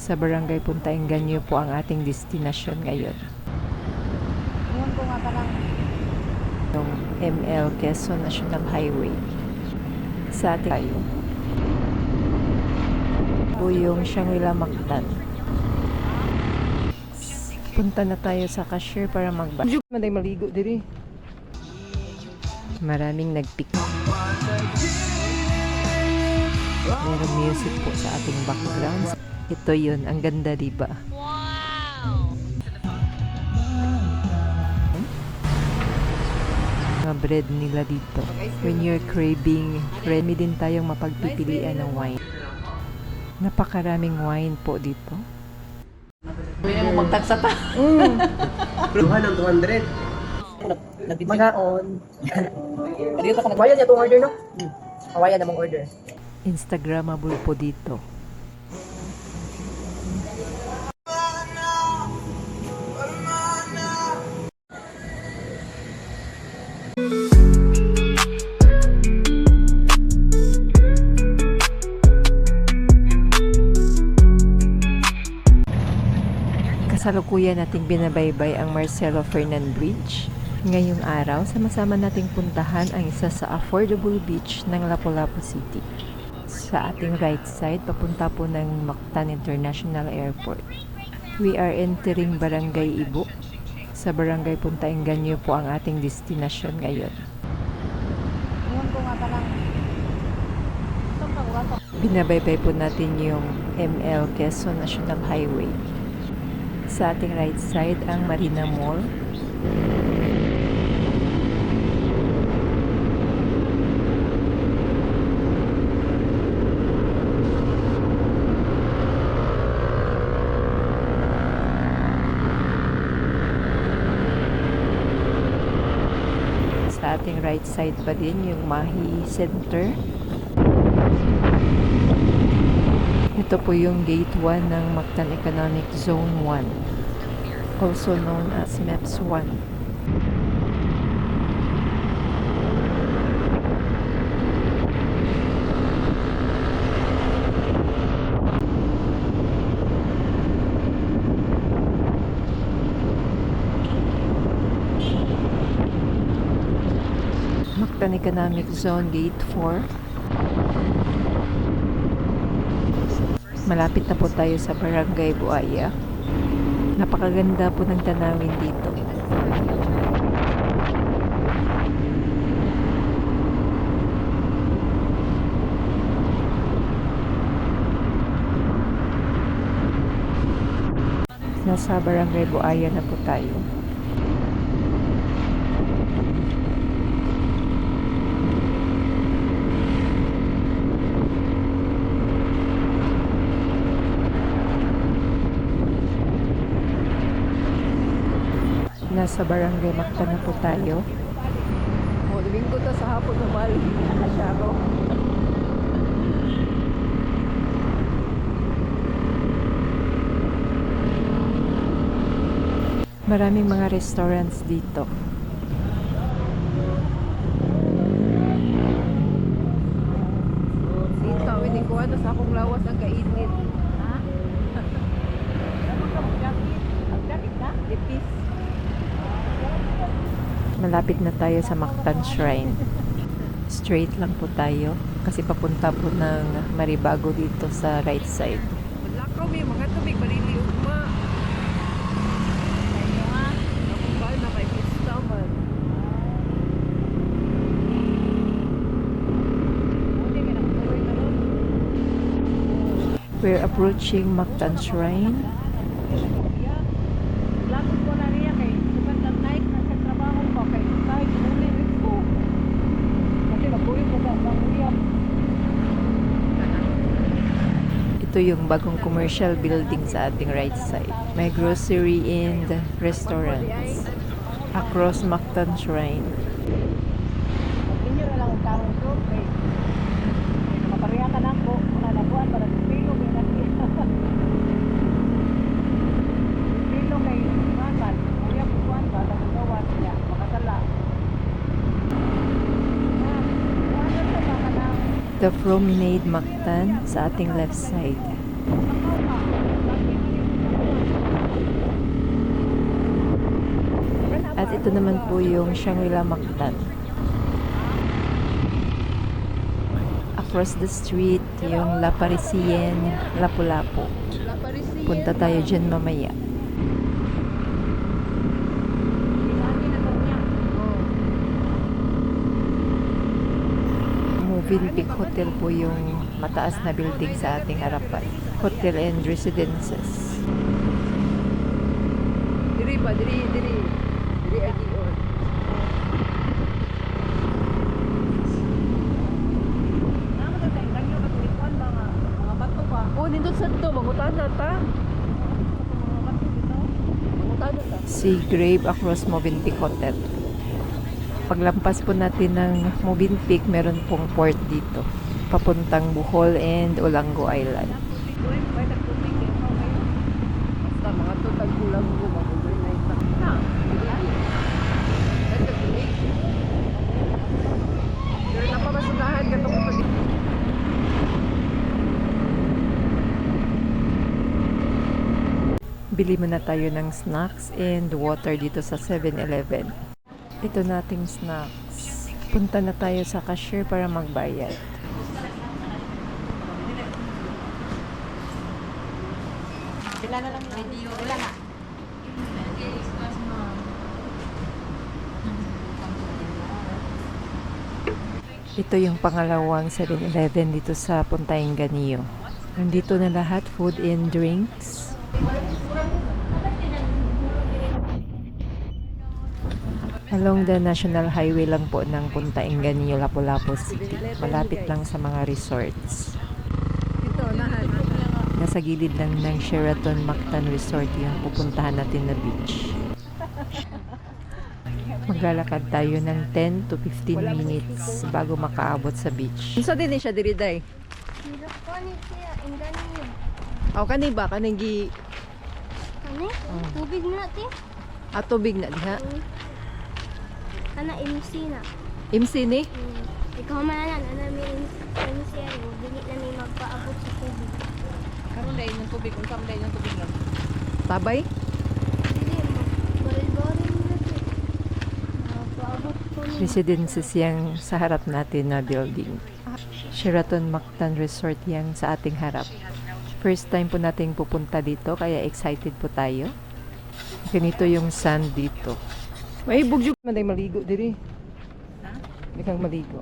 Sa Barangay Punta Enganyo po ang ating destinasyon ngayon. Ngayon ko nga parang Yung ML Quezon National Highway. Sa ating tayo. Po yung Shangri-La Mactan. Punta na tayo sa cashier para magbasa. maday maligo diri. Maraming nagpick. Merong music po sa ating background. Ito yun, ang ganda diba? Mga bread nila dito. When you're craving, marami din tayong mapagpipilian ng wine. Napakaraming wine po dito. Pwede mo magtagsa ta. Duha ng 200. Magaon. Dito ka nagbayad niya itong order, no? Kawayan namang order. Instagrammable po dito. Kasalukuyan nating binabaybay ang Marcelo Fernan Bridge. Ngayong araw, sama-sama nating puntahan ang isa sa affordable beach ng Lapu-Lapu City. Sa ating right side, papunta po ng Mactan International Airport. We are entering Barangay Ibo. Sa Barangay Punta Enganyo po ang ating destinasyon ngayon. Ngayon ko nga parang Binabaybay po natin yung ML Quezon National Highway. Sa ating right side, ang Marina Mall. Sa ating right side pa din yung Mahi Center. Ito po yung Gate 1 ng Mactan Economic Zone 1, also known as MEPS 1. Mactan Economic Zone Gate 4. Malapit na po tayo sa Barangay Buaya. Napakaganda po ng tanawin dito. Nasa Barangay Buaya na po tayo. Nasa Barangay Mactan na po tayo. oh, Domingo to sa hapon na mali. Siya ako. Maraming mga restaurants dito. Dito, hindi ko ano sa akong lawas ang kainit. Ha? Ano ka mag-jacket? Mag-jacket na? Lipis. Malapit na tayo sa Mactan Shrine. Straight lang po tayo kasi papunta po ng Maribago dito sa right side. Lakaw may mga tubig balili ugma. Ayun nga. Nakubal na kay pista man. Hindi may nakatuloy na ron. We're approaching Mactan Shrine. Lakot ko na riya kay sukat lang night na sa trabaho ko kay kahit muli rin ko. Kasi magbuyo ko ba uyap. Ito yung bagong commercial building sa ating right side. May grocery and restaurants across Mactan Shrine. Inyo na lang ang tarong to kay nakapariya ka na ko mga labuan para sa pilo may nakita. Pilo kay Masan, uyap ko kuan ba sa gawan niya makasala. The Promenade Mactan sa ating left side. Ito naman po yung Shangri-La Mactan. Across the street, yung La Parisienne, Lapu-Lapu. Punta tayo dyan mamaya. Movenpick Hotel po yung mataas na building sa ating harapan. Hotel and Residences. Diri pa, diri ay diyon. Namo ta tay kanyo ka tulikuan mga bato pa. Oh, nindot sa to, mangutan na ta. Mga bato dito. Mangutan na ta. Sea Grave across Movenpick Hotel. Paglampas po natin ng Movenpick, meron pong port dito. Papuntang Bohol and Olango Island. Uy, may tagtubig eh. Okay. Basta mga to tagkulang ko mag-uwi na ita. Ha? May tagtubig. Pero napamasunahan ka tungkol dito. Bili muna tayo ng snacks and water dito sa 7-Eleven. Ito nating snacks. Punta na tayo sa cashier para magbayad. Sila na lang video. Wala na. Ito yung pangalawang 7-Eleven dito sa Punta Inganio. Nandito na lahat, food and drinks. Along the National Highway lang po ng Punta Inganio, Lapu-Lapu City. Malapit lang sa mga resorts. Ito, lahat. Nasa gilid lang ng Sheraton Mactan Resort yung pupuntahan natin na beach. Maglalakad tayo ng 10 to 15 minutes bago makaabot sa beach. Unsa din siya diri day? Hirap ko ni siya, ingani niya. Aw kani ba kanang gi Kani? Tubig na ti. atubig na diha. Ana MC na. MC ni? Ikaw man ana mi MC ano, dili na mi magpaabot sa tubig. Karon day yung tubig, unsa man day yung tubig lang. Tabay? Dili mo. Baril-baril na ti. Magpaabot ko ni. Residences yang sa harap natin na building. Sheraton Mactan Resort yang sa ating harap. First time po nating pupunta dito kaya excited po tayo. Ganito yung sand dito. May bugyog man day maligo diri. Ha? Di kang maligo.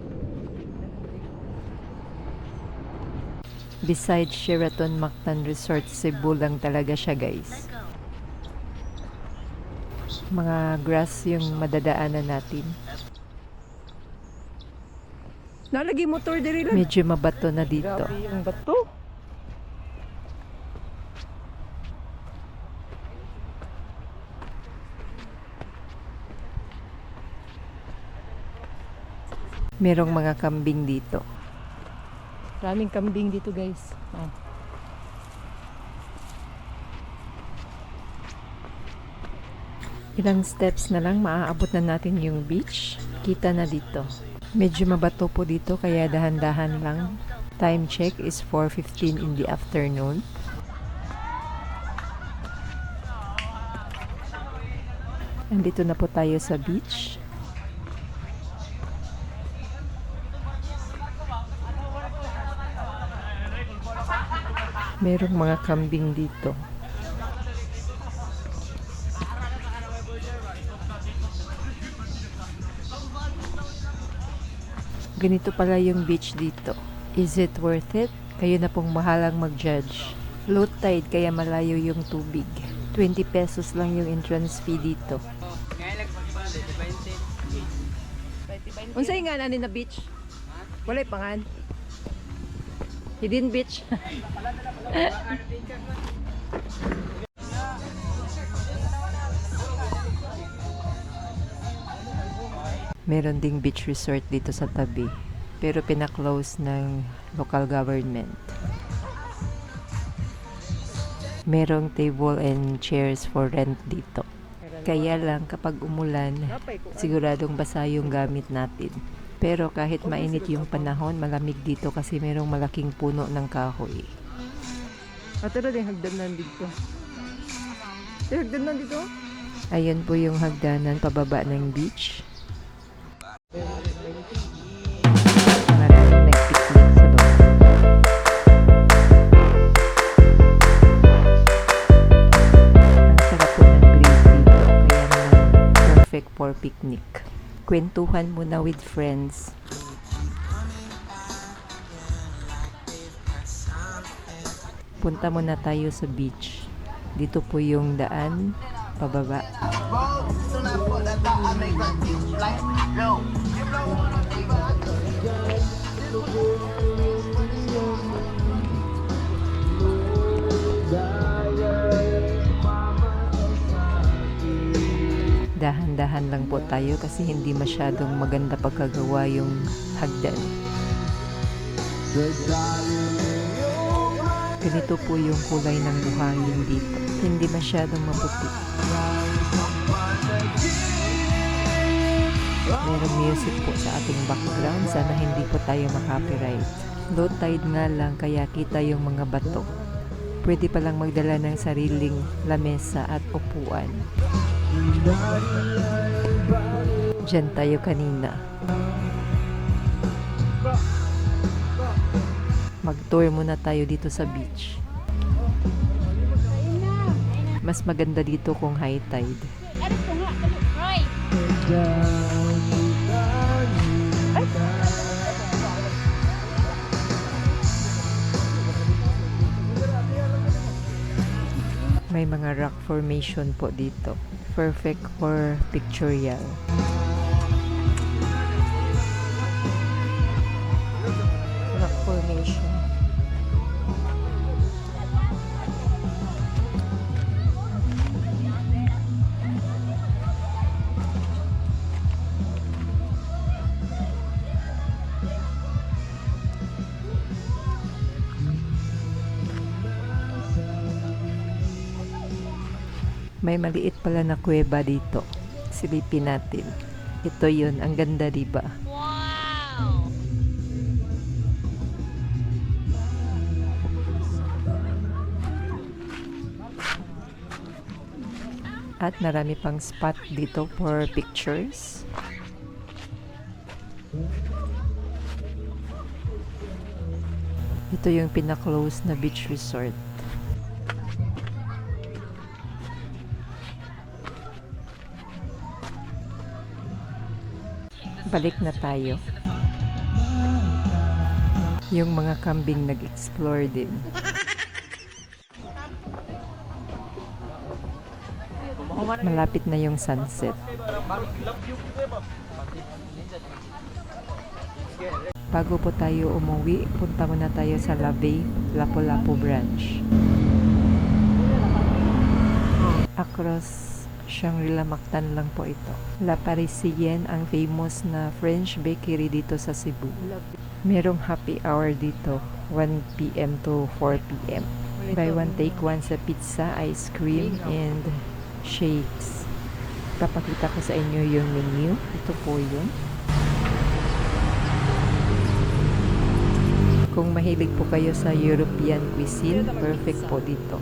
Beside Sheraton Mactan Resort, Cebu lang talaga siya guys. Mga grass yung madadaanan natin. Nalagi motor diri lang. Medyo mabato na dito. Grabe yung bato. Merong mga kambing dito. Maraming kambing dito guys. Oh. Ilang steps na lang maaabot na natin yung beach. Kita na dito. Medyo mabato po dito kaya dahan-dahan lang. Time check is 4:15 in the afternoon. Andito na po tayo sa beach. Merong mga kambing dito. Ganito pala yung beach dito. Is it worth it? Kayo na pong mahalang mag-judge. Low tide kaya malayo yung tubig. 20 pesos lang yung entrance fee dito. Unsay nga nani na beach? Walay pangan. Hidden beach. Meron ding beach resort dito sa tabi. Pero pinaklose ng local government. Merong table and chairs for rent dito. Kaya lang kapag umulan, siguradong basa yung gamit natin. Pero kahit mainit yung panahon, malamig dito kasi merong malaking puno ng kahoy. Ato na din hagdanan dito. Hagdanan dito? Ayan po yung hagdanan pababa ng beach. Maraming nag-picnic sa baba. Ang sarap po ng breeze dito, kaya naman perfect for picnic. Kwentuhan muna with friends. Punta muna tayo sa beach. Dito po yung daan pababa. Dahan-dahan lang po tayo kasi hindi masyadong maganda pagkagawa yung hagdan. Ganito po yung kulay ng buhangin dito. Hindi masyadong maputi. Merong music po sa ating background. Sana hindi po tayo makopyright. Low tide nga lang kaya kita yung mga bato. Pwede palang magdala ng sariling lamesa at upuan. Diyan tayo kanina. Mag-tour muna tayo dito sa beach. Mas maganda dito kung high tide. May mga rock formation po dito. Perfect for pictorial. Rock formation. May maliit pala na kuweba dito. Silipin natin. Ito yun. Ang ganda, diba? Wow! At marami pang spot dito for pictures. Ito yung pina-close na beach resort. Balik na tayo. Yung mga kambing nag-explore din. Malapit na yung sunset. Bago po tayo umuwi, punta muna tayo sa Labay, Lapu-Lapu branch. Across Shangri-La Mactan lang po ito. La Parisienne ang famous na French bakery dito sa Cebu. Merong happy hour dito, 1 p.m. to 4 p.m. Buy one take one sa pizza, ice cream, and shakes. Papakita ko sa inyo yung menu. Ito po yun. Kung mahilig po kayo sa European cuisine, perfect po dito.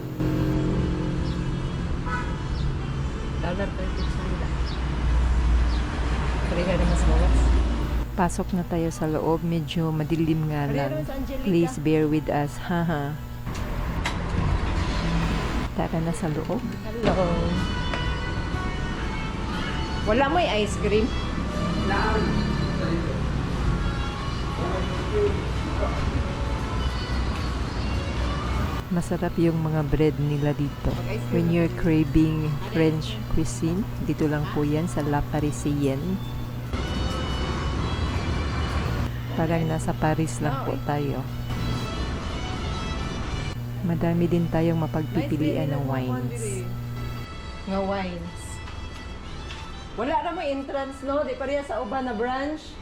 Pasok na tayo sa loob. Medyo madilim nga lang. Please bear with us. Haha. Tara na sa loob. Hello. Wala mo yung ice cream? Masarap yung mga bread nila dito. When you're craving French cuisine, dito lang po yan sa La Parisienne. Parang nasa Paris lang po tayo. Madami din tayong mapagpipilian ng wines. Nga wines. Wala na mo entrance, no? Di pareha sa uban na branch.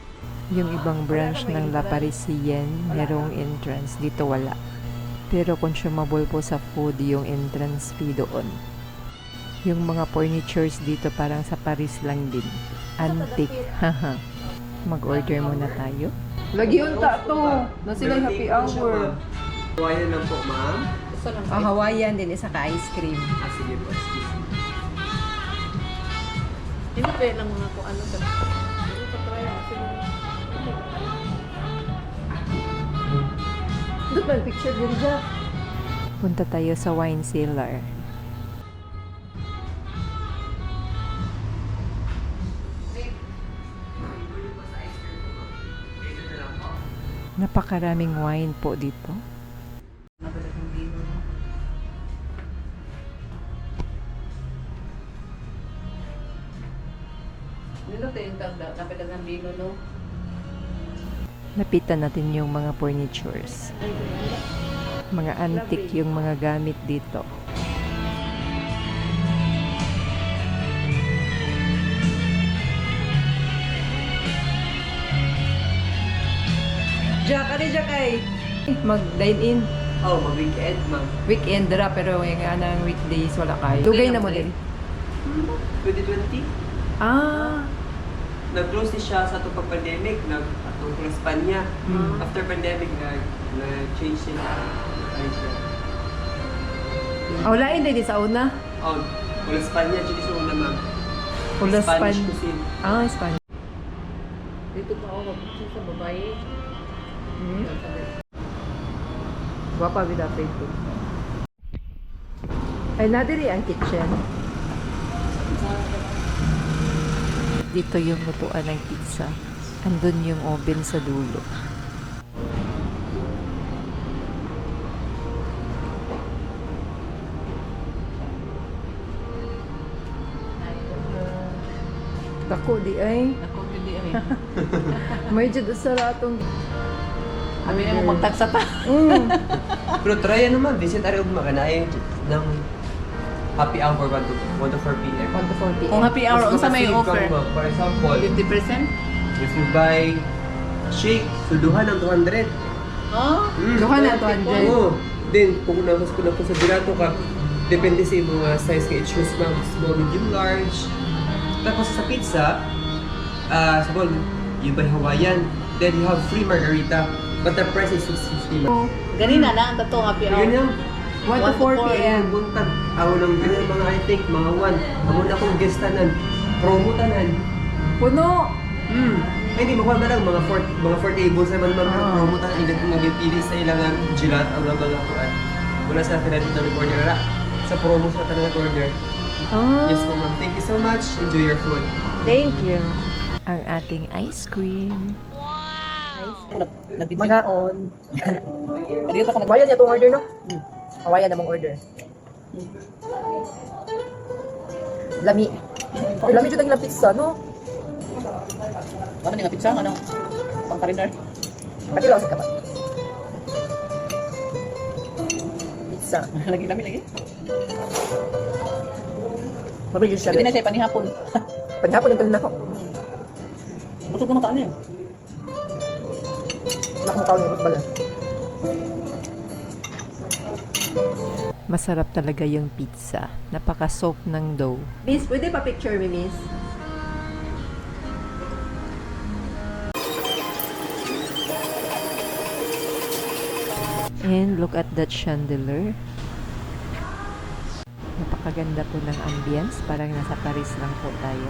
Yung ibang branch ng La Parisienne, merong entrance. Dito wala. Pero consumable po sa food yung entrance fee doon. Yung mga furnitures dito parang sa Paris lang din. Antique. Haha. Mag-order muna tayo. Lagi yung to. Na sila happy hour. Hawaiian lang po, ma'am. Hawaiian din, isa ka ice cream. Sige po, excuse me. Hindi mo kaya lang mga kung ano ka. Hindi pa try lang kasi doon ba yung picture din dyan? Punta tayo sa wine cellar. Napakaraming wine po dito. Napalagang dino. Nilo tayo yung napalagang dino, no? Napitan natin yung mga furnitures. Mga antique yung mga gamit dito. Jack, ano Jack ay? Mag-dine in. Oh, mag-weekend, ma'am. Weekend ra, pero yung anang weekdays wala kayo. Dugay na mo din. 2020. Ah. Nag-close ni siya sa itong pag-pandemic. Nag-atong sa Espanya. After pandemic, nag-change sila. Ano siya? Wala din sa una. Oh, wala Espanya. Dito sa una, ma'am. Wala Spanish Span- cuisine. Ah, Spanish. Dito pa ako sa babae. Guwapa with a Facebook. Ay, nadiri ang kitchen. Dito yung lutuan ng pizza. Andun yung oven sa dulo. Dako di ay. Ako hindi ay. May jud sa ratong. Kami na mo magtagsa ta. Pero try naman, visit ari ug makanaay ng happy hour 1 to 4 p.m. 1 to 4 p.m. Kung happy hour, unsa may makasave ka, offer? ma'am. For example, 50%? if you buy shake, suduhan ng 200. Oh, Duha na 200. Oo. Then, kung sa birato ka, depende sa mga size ka i-choose, ma'am. Small, medium, large. Tapos sa pizza, sa ball, you buy Hawaiian. Then you have free margarita. But the price is 650, ma'am. ganina na ang tato happy hour. Ganyan. 1 to 4 p.m. Buntag. Ako ng ganyan mga I think, mga 1. Ako na akong guestanan. Promo tanan. Puno. Ay, hindi, makuha na lang. Mga 4 tables naman, ma'am. Ah. Promo tanan. Hindi ko magpipili sa ilang gilat ang mga kuan. Wala sa akin natin na order ra. Sa promo sa talaga order. Ah. Yes po, ma'am. Thank you so much. Enjoy your food. Thank you. Ang ating ice cream. Mga on. Dito ka Hawayan niya itong order, no? Hawayan namang order. Lami. Ay, lami dyan ang pizza, no? Ano nga pizza ano? Pang kariner. Pati lang sa kapat. Pizza. Lagi lagi. Mabilis siya. Sabi na siya panihapon. Paghapon yung na ako. Busog na mata niya. Nakamutaw niya, mas baga. Masarap talaga yung pizza. Napaka-soft ng dough. Miss, pwede pa picture me, miss? And look at that chandelier. Napakaganda po ng ambience. Parang nasa Paris lang po tayo.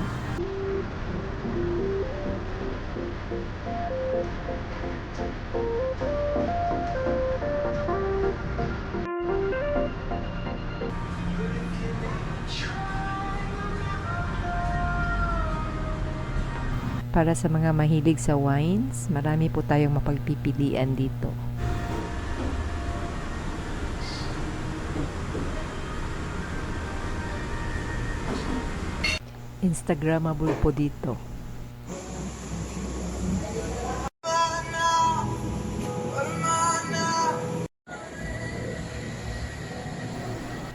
Para sa mga mahilig sa wines, marami po tayong mapagpipilian dito. Instagrammable po dito.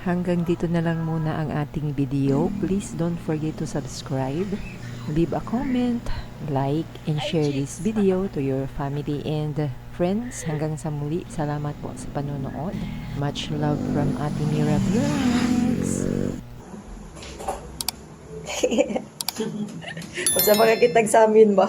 Hanggang dito na lang muna ang ating video. Please don't forget to subscribe, leave a comment, like, and share this video to your family and friends. Hanggang sa muli, salamat po sa panonood. Much love from Ate Mira Vlogs. Kung sa mga kitag sa amin ba?